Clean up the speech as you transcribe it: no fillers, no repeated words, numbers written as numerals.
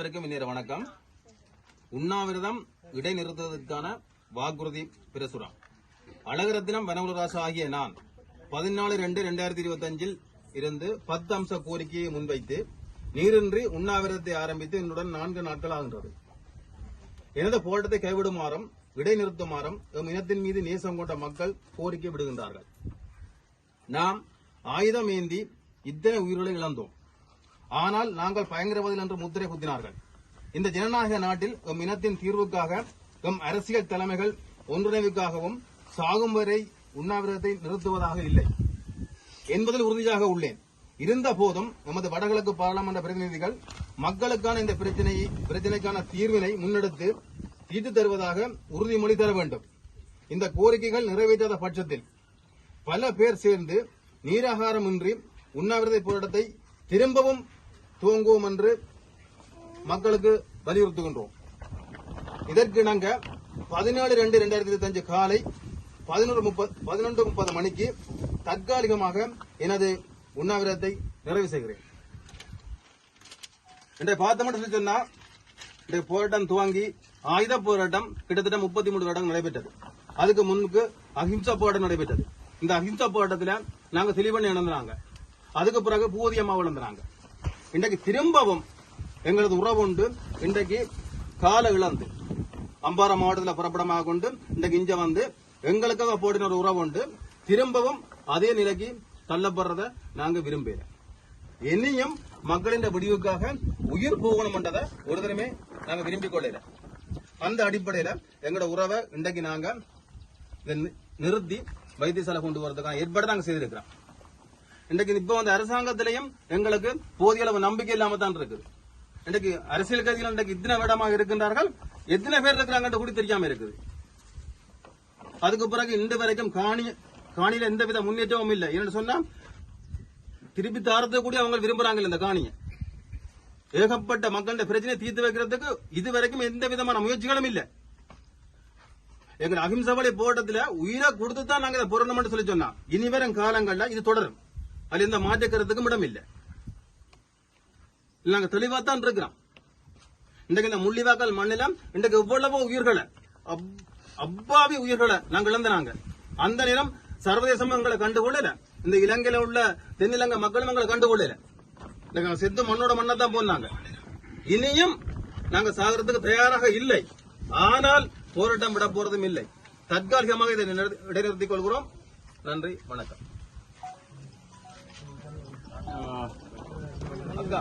அனைவருக்கும் இன்றைய வணக்கம். உண்ணாவிரதம் இடைநிறுத்துவதற்கான வாக்குறுதி பிரசுரம். அழகரத்தினம் வனமுலராசு ஆகிய நான் 14/2/2025 இருந்து 10 அம்ச கோரிக்கையை முன்வைத்து நீரின்றி உண்ணாவிரதத்தை ஆரம்பித்து என்னுடன் 4 நாட்கள் ஆகின்றது. எனது போராட்டத்தை கைவிடுமாறும் இடைநிறுத்துமாறும் எம் இனத்தின் மீது நேசம் கொண்ட மக்கள் கோரிக்கை விடுகின்றார்கள். நாம் ஆயுதம் ஏந்தி இத்தனை உயிர்களை இழந்தோம். ஆனால் நாங்கள் பயங்கரவாதிகள் என்று முத்திரை குத்தினார்கள். இந்த ஜனநாயக நாட்டில் எம் இனத்தின் தீர்வுக்காக எம் அரசியல் தலைமைகள் ஒன்றிணைவுக்காகவும் சாகும் வரை உண்ணாவிரதத்தை நிறுத்துவதாக இல்லை என்பதில் உறுதியாக உள்ளேன். இருந்த போதும் எமது வடகிழக்கு பாராளுமன்ற பிரதிநிதிகள் மக்களுக்கான இந்த பிரச்சனைக்கான தீர்வினை முன்னெடுத்து தீர்த்து தருவதாக உறுதிமொழி தர வேண்டும். இந்த கோரிக்கைகள் நிறைவேற்றாத பட்சத்தில் பல பேர் சேர்ந்து நீராகாரமின்றி உண்ணாவிரத போராட்டத்தை திரும்பவும் துவங்குவோம் என்று மக்களுக்கு வலியுறுத்துகின்றோம். இதற்கிணங்க 17/2/2025 காலை 11:30 மணிக்கு தற்காலிகமாக எனது உண்ணாவிரதத்தை நிறைவு செய்கிறேன். இன்றைய பார்த்தோம் சொன்னா இன்றைய போராட்டம் துவங்கி ஆயுத போராட்டம் கிட்டத்தட்ட 33 வருடம் நடைபெற்றது. அதுக்கு முன்பு அஹிம்சா போராட்டம் நடைபெற்றது. இந்த அஹிம்சா போராட்டத்தில் நாங்க தெளிவண்ணி இழந்தாங்க. அதுக்கு பிறகு பூதி அம்மா இழந்தாங்க. இன்றைக்கு திரும்பவும் எங்களது உறவுண்டு இன்றைக்கு கால இழந்து அம்பாறை மாவட்டத்தில் புறப்படமாக கொண்டு இன்றைக்கு இங்க வந்து எங்களுக்காக போடின ஒரு உறவுண்டு திரும்பவும் அதே நிலைக்கு தள்ளப்படுறத நாங்க விரும்பல. இனியும் மக்களின் விடிவுக்காக உயிர் போகணும் என்றதை ஒரு தரமே நாங்க விரும்பிக் கொள்ளல. அந்த அடிப்படையில எங்களோட உறவை இன்றைக்கு நாங்க நிறுத்தி வைத்தியசாலை கொண்டு வரதுக்கான ஏற்பாடு நாங்க செய்திருக்கிறோம். இன்றைக்கு இப்ப வந்து அரசாங்கத்திலையும் எங்களுக்கு போதிய அளவு நம்பிக்கை இல்லாம தான் இருக்குது. இன்றைக்கு அரசியல் கைதிகள் இன்றைக்கு இத்தனை வேடமாக இருக்கின்றார்கள், எத்தனை பேர் இருக்கிறாங்க கூட தெரியாம இருக்குது. அதுக்கு பிறகு இன்று வரைக்கும் காணியில எந்தவித முன்னேற்றமும் இல்லை. என்று சொன்னா திருப்பி தாரத்தை கூட அவங்க விரும்புறாங்க. இந்த காணியை ஏகப்பட்ட மக்களுடைய பிரச்சனையை தீர்த்து வைக்கிறதுக்கு இதுவரைக்கும் எந்த விதமான முயற்சிகளும் இல்லை. எங்க அகிம்சவளை போராட்டத்தில் உயிரை கொடுத்து தான் நாங்க இதை போராட்டம் சொல்லி சொன்னா இனி வரும் காலங்கள்ல இது தொடரும். அது எந்த மாற்றக்கிறதுக்கும் இடம் இல்லை. நாங்க தெளிவாத்தான் இருக்கிறோம். இன்றைக்கு இந்த முள்ளிவாக்கல் மண்ணில இன்றைக்கு எவ்வளவோ உயிர்களை அப்பாவி உயிர்களை நாங்கள் இழந்தாங்க. அந்த நேரம் சர்வதேசம் எங்களை கண்டுகொள்ளல. இந்த இலங்கையில உள்ள தென்னிலங்கை மக்களும் எங்களை கண்டுகொள்ளல. செத்து மண்ணோட மண்ணை தான் போனாங்க. இனியும் நாங்க சாகிறதுக்கு தயாராக இல்லை. ஆனால் போராட்டம் விட போறதும் இல்லை. தற்காலிகமாக இதை இடைநிறுத்திக் கொள்கிறோம். நன்றி, வணக்கம். அக்கா